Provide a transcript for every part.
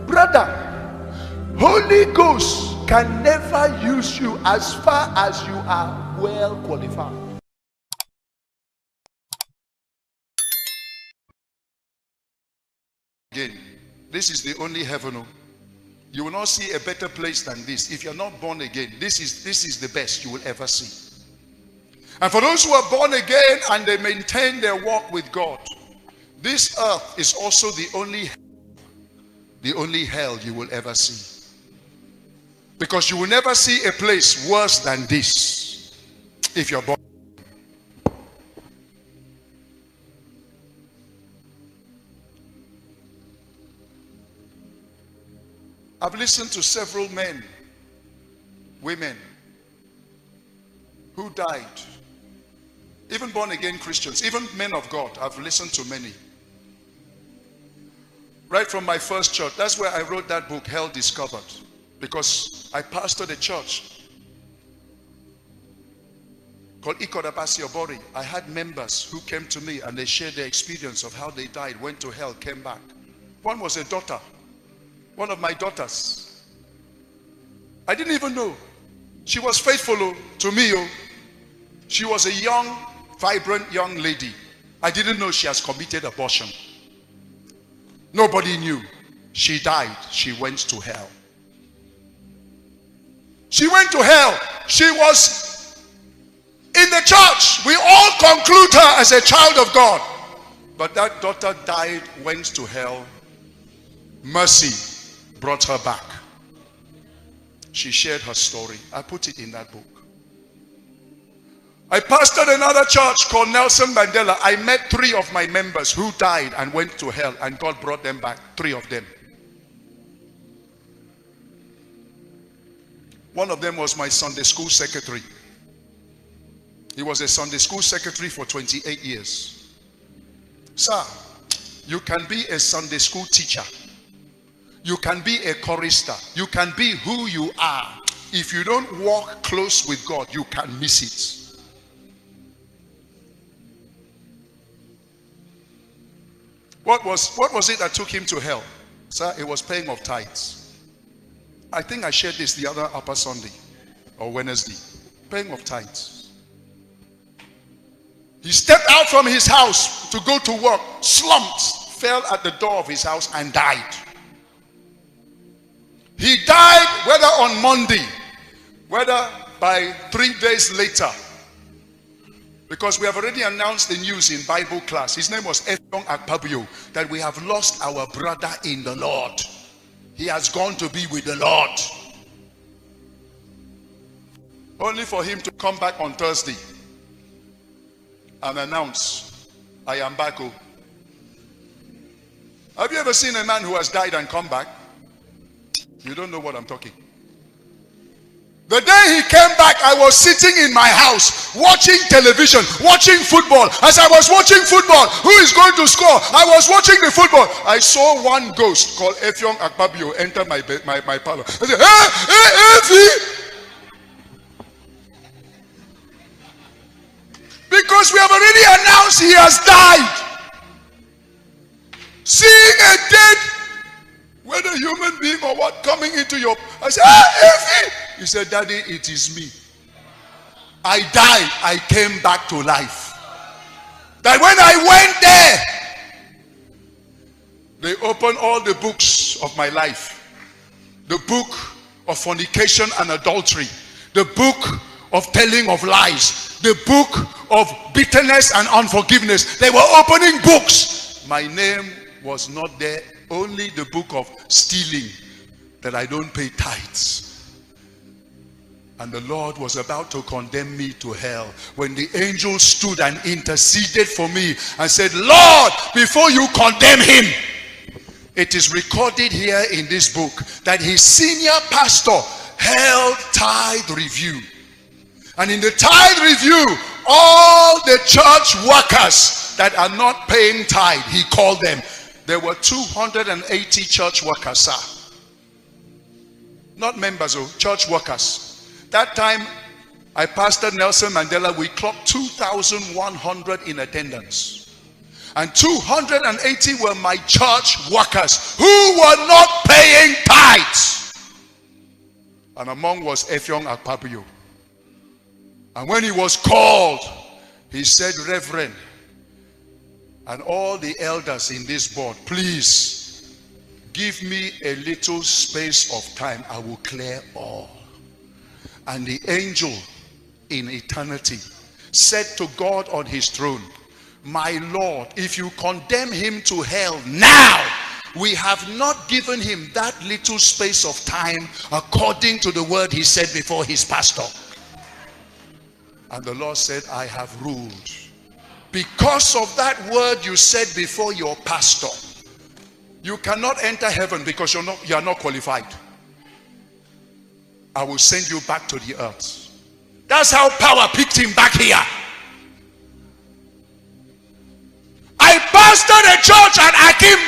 Brother, Holy Ghost can never use you as far as you are well qualified. Again, this is the only heaven. You will not see a better place than this. If you're not born again, this is the best you will ever see. And for those who are born again and they maintain their walk with God, this earth is also the only hell you will ever see. Because you will never see a place worse than this if you're born. I've listened to several men, women who died, even born again Christians, even men of God. I've listened to many. Right from my first church, that's where I wrote that book, Hell Discovered, because I pastored a church called Ikodabasi Obori. I had members who came to me and they shared their experience of how they died, went to hell, came back. One was a daughter, one of my daughters. I didn't even know. She was faithful to me. She was a young, vibrant young lady. I didn't know she has committed abortion. Nobody knew. She died. She went to hell. She went to hell. She was in the church. We all conclude her as a child of God. But that daughter died, went to hell. Mercy brought her back. She shared her story. I put it in that book. I pastored another church called Nelson Mandela. I met 3 of my members who died and went to hell, and God brought them back, 3 of them. One of them was my Sunday school secretary. He was a Sunday school secretary for 28 years. Sir, you can be a Sunday school teacher. You can be a chorister. You can be who you are. If you don't walk close with God, you can miss it. What was it that took him to hell? Sir, it was paying of tithes. I think I shared this the other Upper Sunday or Wednesday. Paying of tithes. He stepped out from his house to go to work, slumped, fell at the door of his house and died. He died whether on Monday, whether by 3 days later. Because we have already announced the news in Bible class. His name was Efyong Akpabio, that we have lost our brother in the Lord. He has gone to be with the Lord. Only for him to come back on Thursday and announce, I am back. Have you ever seen a man who has died and come back? You don't know what I'm talking. The day he came back, I was sitting in my house watching television, watching football. As I was watching football, who is going to score? I was watching the football. I saw one ghost called Efyong Akpabio enter my parlor. I said, hey, Effie! Because we have already announced he has died. Seeing a dead, whether human being or what, coming into your... I said, Effie! He said, Daddy, it is me. I died. I came back to life. That when I went there, they opened all the books of my life. The book of fornication and adultery. The book of telling of lies. The book of bitterness and unforgiveness. They were opening books. My name was not there. Only the book of stealing, that I don't pay tithes. And the Lord was about to condemn me to hell when the angel stood and interceded for me and said, Lord, before you condemn him, it is recorded here in this book that his senior pastor held tithe review. And in the tithe review, all the church workers that are not paying tithe, he called them. There were 280 church workers, sir. Not members, church workers. That time, I pastored Nelson Mandela. We clocked 2,100 in attendance. And 280 were my church workers who were not paying tithes. And among was Effiong Akpabio. And when he was called, he said, Reverend, and all the elders in this board, please give me a little space of time. I will clear all. And the angel in eternity said to God on his throne, my Lord, if you condemn him to hell now, we have not given him that little space of time according to the word he said before his pastor. And the Lord said, I have ruled. Because of that word you said before your pastor, you cannot enter heaven because you are not qualified. I will send you back to the earth. That's how power picked him back here. I pastored a church at Akim.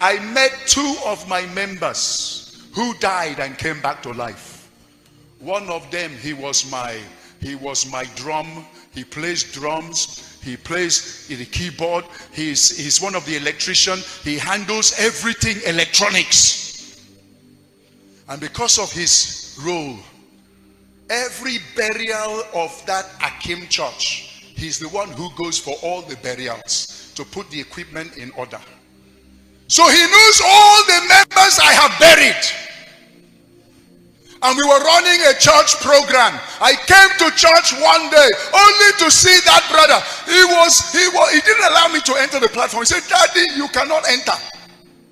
I met 2 of my members who died and came back to life. One of them, he was my drum. He plays drums. He plays the keyboard. He's one of the electricians. He handles everything electronics. And because of his role, every burial of that Akim church, he's the one who goes for all the burials to put the equipment in order. So he knows all the members I have buried. And we were running a church program. I came to church one day only to see that brother. He didn't allow me to enter the platform. He said, Daddy, you cannot enter.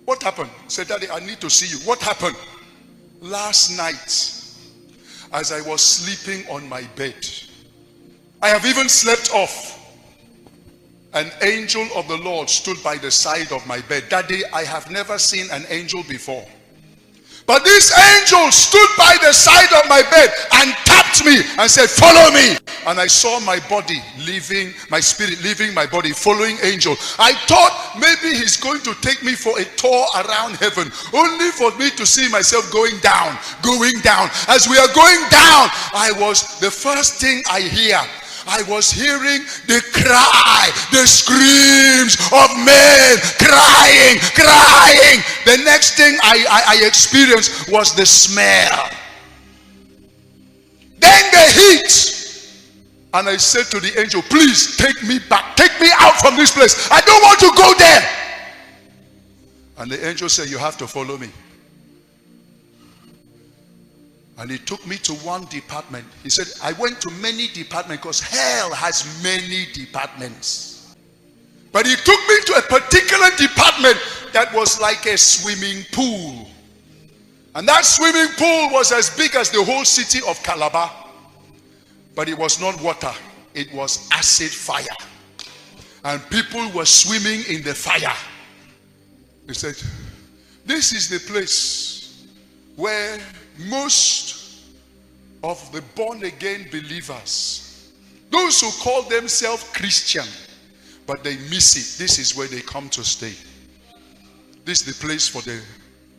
What happened? I said, Daddy, I need to see you. What happened? Last night, as I was sleeping on my bed, I have even slept off. An angel of the Lord stood by the side of my bed. Daddy, I have never seen an angel before. But this angel stood by the side of my bed and tapped me and said, follow me. And I saw my body leaving, my spirit leaving my body, following angel. I thought maybe he's going to take me for a tour around heaven, only for me to see myself going down, going down. As we are going down, the first thing I hear, I was hearing the cry, the screams of men crying. The next thing I experienced was the smell. Then the heat. And I said to the angel, please take me back. Take me out from this place. I don't want to go there. And the angel said, you have to follow me. And he took me to one department. He said, I went to many departments because hell has many departments. But he took me to a particular department that was like a swimming pool. And that swimming pool was as big as the whole city of Calabar. But it was not water. It was acid fire. And people were swimming in the fire. He said, this is the place where most of the born-again believers, those who call themselves Christian, but they miss it, this is where they come to stay. This is the place for the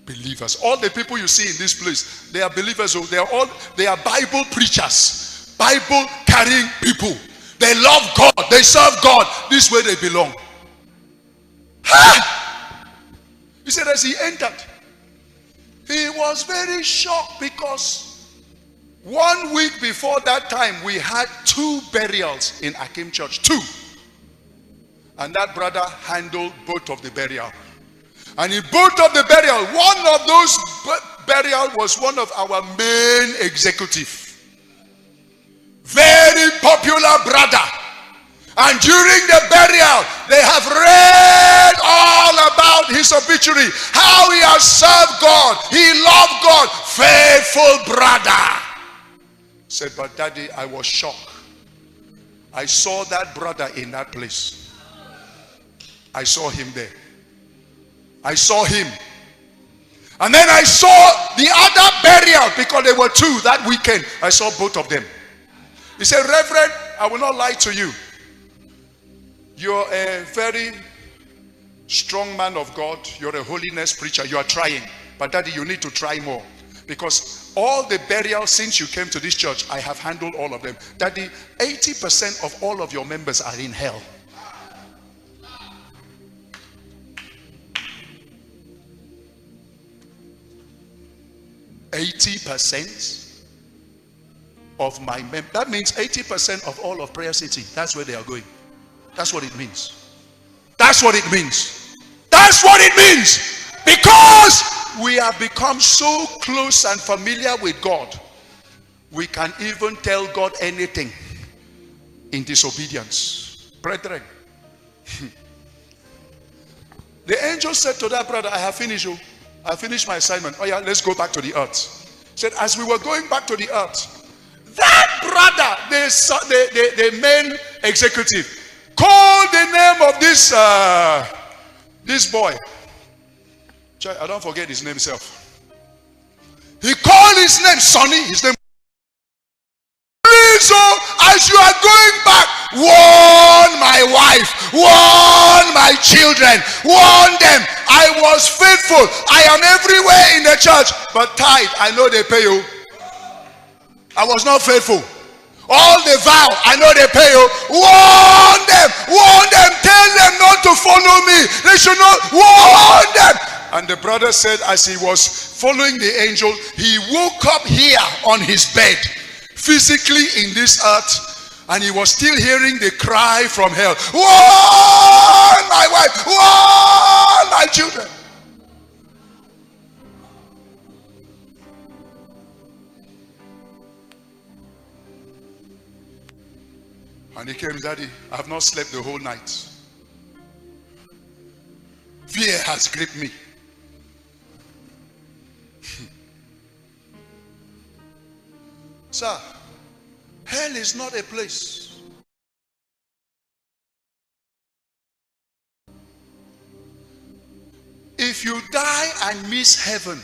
believers. All the people you see in this place, they are believers. They are Bible preachers, Bible carrying people. They love God, they serve God. This is where they belong. He said as he entered, he was very shocked because 1 week before that time we had 2 burials in Akim Church. 2. And that brother handled both of the burial. And in both of the burial, one of those burial was one of our main executive. Very popular brother. And during the burial, they have read all about his obituary. How he has served God. He loved God. Faithful brother. Said, but Daddy, I was shocked. I saw that brother in that place. I saw him there. I saw him. And then I saw the other burial because there were 2 that weekend. I saw both of them. He said, Reverend, I will not lie to you. You're a very strong man of God. You're a holiness preacher. You are trying. But Daddy, you need to try more. Because all the burials since you came to this church, I have handled all of them. Daddy, 80% of all of your members are in hell. 80% of my members. That means 80% of all of Prayer City. That's where they are going. That's what it means. That's what it means. That's what it means. Because we have become so close and familiar with God, we can even tell God anything in disobedience. Brethren, the angel said to that brother, I have finished you. I finished my assignment. Oh yeah, let's go back to the earth. Said, as we were going back to the earth, that brother, the main executive, called the name of this boy. I don't forget his name himself. He called his name Sonny. His name. So as you are going back, warn my wife, warn my children, warn them. I was faithful. I am everywhere in the church, but tithe, I know they pay you. I was not faithful. All the vow, I know they pay you. Warn them, tell them not to follow me. They should not, warn them. And the brother said, as he was following the angel, he woke up here on his bed, physically in this earth, and he was still hearing the cry from hell. Warn my wife, warn my children. And he came, Daddy, I have not slept the whole night. Fear has gripped me. Sir, hell is not a place. If you die and miss heaven,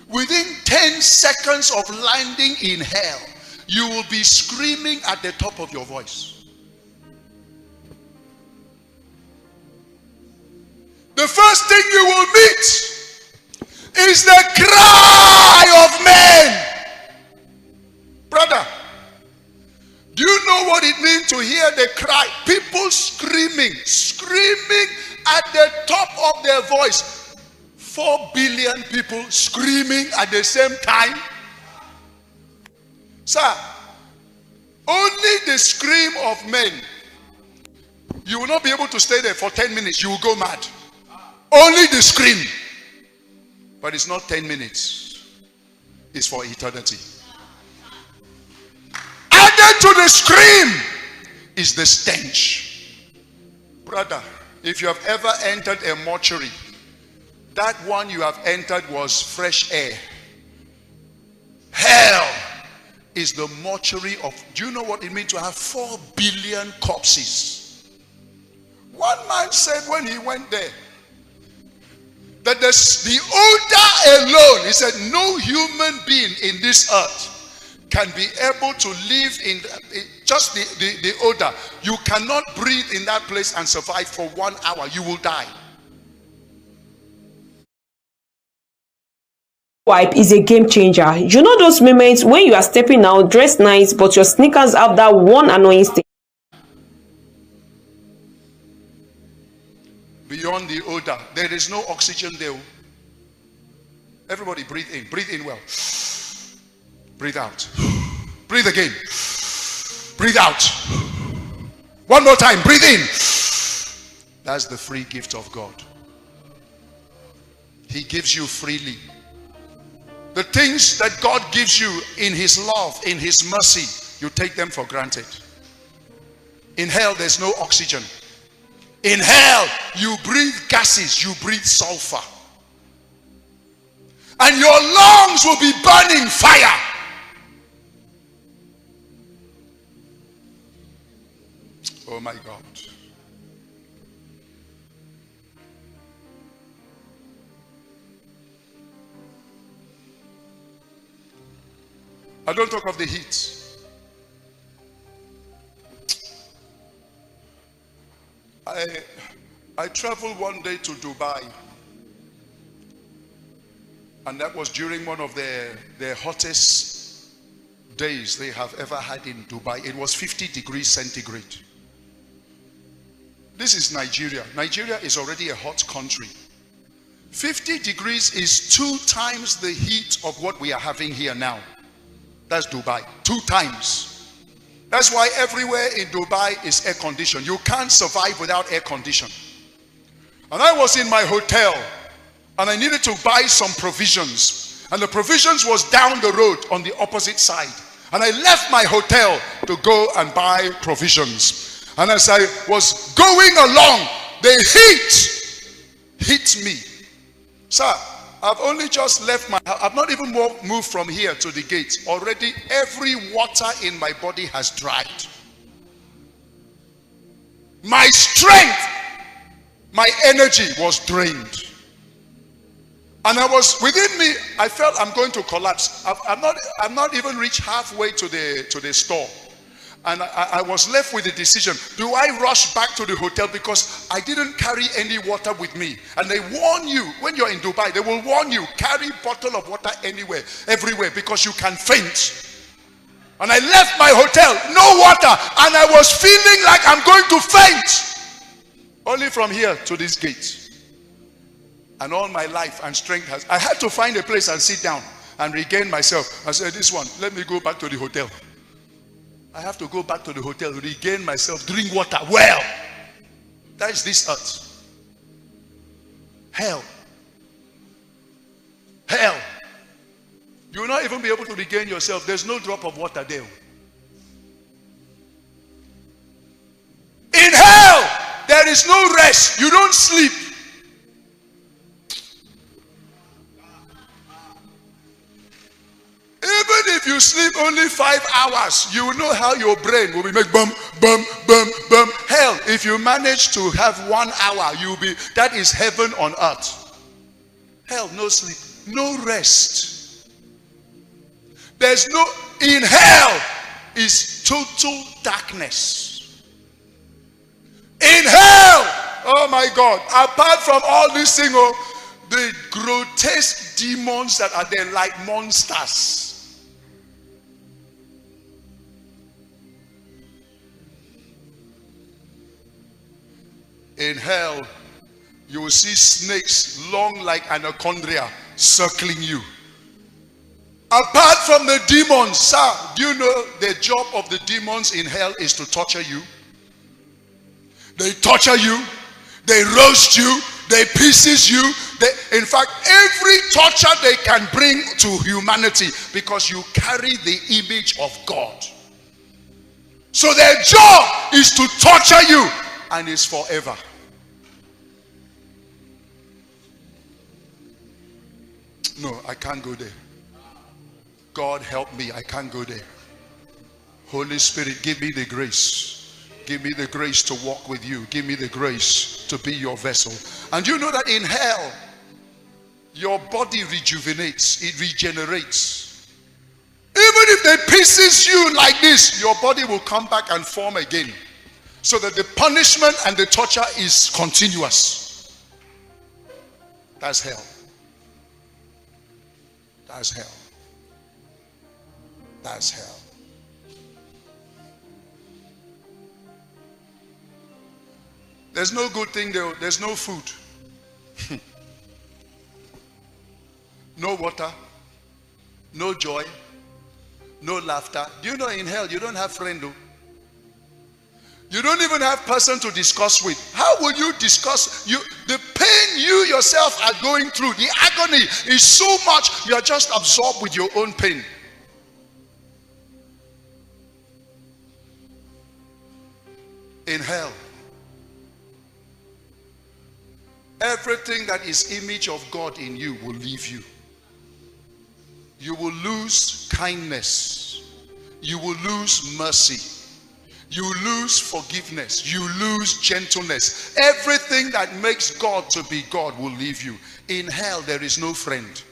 within 10 seconds of landing in hell, you will be screaming at the top of your voice. The first thing you will meet is the cry of men. Brother, do you know what it means to hear the cry? People screaming at the top of their voice. 4 billion people screaming at the same time. Sir, only the scream of men. You will not be able to stay there for 10 minutes. You will go mad. Only the scream. But it's not 10 minutes. It's for eternity. Added to the scream is the stench. Brother, if you have ever entered a mortuary, that one you have entered was fresh air. Hell is the mortuary of, do you know what it means to have 4 billion corpses? One man said when he went there, that the odor alone, he said, no human being in this earth can be able to live in just the odor. You cannot breathe in that place and survive for 1 hour. You will die. Wipe is a game changer. You know those moments when you are stepping out dressed nice, but your sneakers have that one annoying stain. Beyond the odor, there is no oxygen there. Everybody breathe in well. Breathe out. Breathe again. Breathe out. One more time, breathe in. That's the free gift of God. He gives you freely. The things that God gives you in his love, in his mercy, you take them for granted. In hell, there's no oxygen. In hell, you breathe gases, you breathe sulfur. And your lungs will be burning fire. Oh my God. I don't talk of the heat. I traveled one day to Dubai, and that was during one of the hottest days they have ever had in Dubai. It was 50 degrees centigrade. This is Nigeria. Nigeria is already a hot country. 50 degrees is 2 times the heat of what we are having here now. That's Dubai. 2 times. That's why everywhere in Dubai is air conditioned. You can't survive without air condition. And I was in my hotel and I needed to buy some provisions. And the provisions was down the road on the opposite side. And I left my hotel to go and buy provisions. And as I was going along, the heat hit me. Sir, I've only just left my house. I've not even moved from here to the gate. Already every water in my body has dried. My strength, my energy was drained. And I was within me, I felt I'm going to collapse. I've not even reached halfway to the store. And I was left with the decision. Do I rush back to the hotel? Because I didn't carry any water with me. And they warn you, when you're in Dubai, they will warn you, carry bottle of water everywhere, because you can faint. And I left my hotel, no water. And I was feeling like I'm going to faint. Only from here to this gate. And all my life and strength I had to find a place and sit down and regain myself. I said, this one, let me go back to the hotel. I have to go back to the hotel, regain myself, drink water. Well, that is this earth. Hell. Hell. You will not even be able to regain yourself. There's no drop of water there. In hell, there is no rest. You don't sleep. Even if you sleep only 5 hours, you will know how your brain will be make bum, bum, bum, bum. Hell, if you manage to have 1 hour, that is heaven on earth. Hell, no sleep, no rest. In hell is total darkness. In hell, oh my God, apart from all these things, the grotesque demons that are there like monsters. In hell, you will see snakes long like anaconda circling you. Apart from the demons, sir, do you know the job of the demons in hell is to torture you? They torture you, they roast you, they pieces you. In fact, every torture they can bring to humanity, because you carry the image of God. So their job is to torture you. And it's forever. No, I can't go there. God help me, I can't go there. Holy Spirit, give me the grace. Give me the grace to walk with you. Give me the grace to be your vessel. And you know that in hell, your body rejuvenates, it regenerates. Even if they pieces you like this, your body will come back and form again. So that the punishment and the torture is continuous. That's hell. That's hell. That's hell. There's no good thing there. There's no food. No water. No joy. No laughter. Do you know in hell you don't have friend though? You don't even have person to discuss with. How will you discuss? The pain you yourself are going through, the agony is so much, you are just absorbed with your own pain. In hell, everything that is image of God in you will leave you. You will lose kindness. You will lose mercy. You lose forgiveness. You lose gentleness. Everything that makes God to be God will leave you. In hell, there is no friend.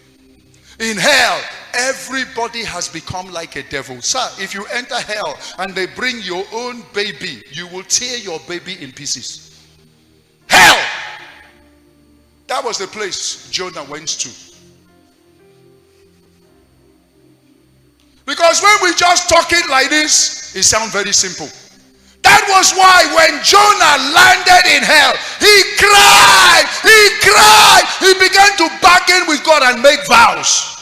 In hell, everybody has become like a devil. Sir, if you enter hell and they bring your own baby, you will tear your baby in pieces. Hell! That was the place Jonah went to. Because when we just talk it like this, it sounds very simple. That was why when Jonah landed in hell, he cried, he began to and make vows.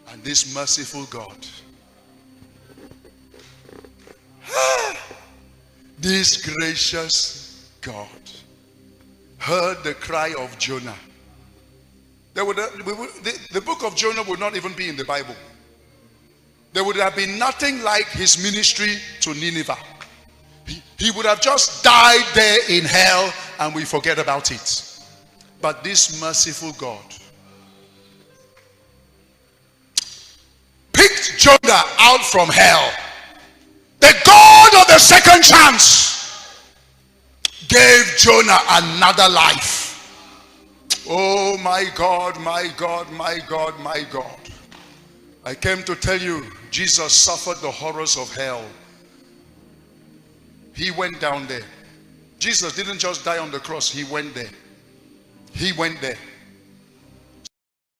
And this merciful God, this gracious God, heard the cry of Jonah. The book of Jonah would not even be in the Bible. There would have been nothing like his ministry to Nineveh. He would have just died there in hell and we forget about it. But this merciful God picked Jonah out from hell. The God of the second chance gave Jonah another life. Oh my God, my God, my God, my God. I came to tell you, Jesus suffered the horrors of hell. He went down there. Jesus didn't just die on the cross, he went there. He went there.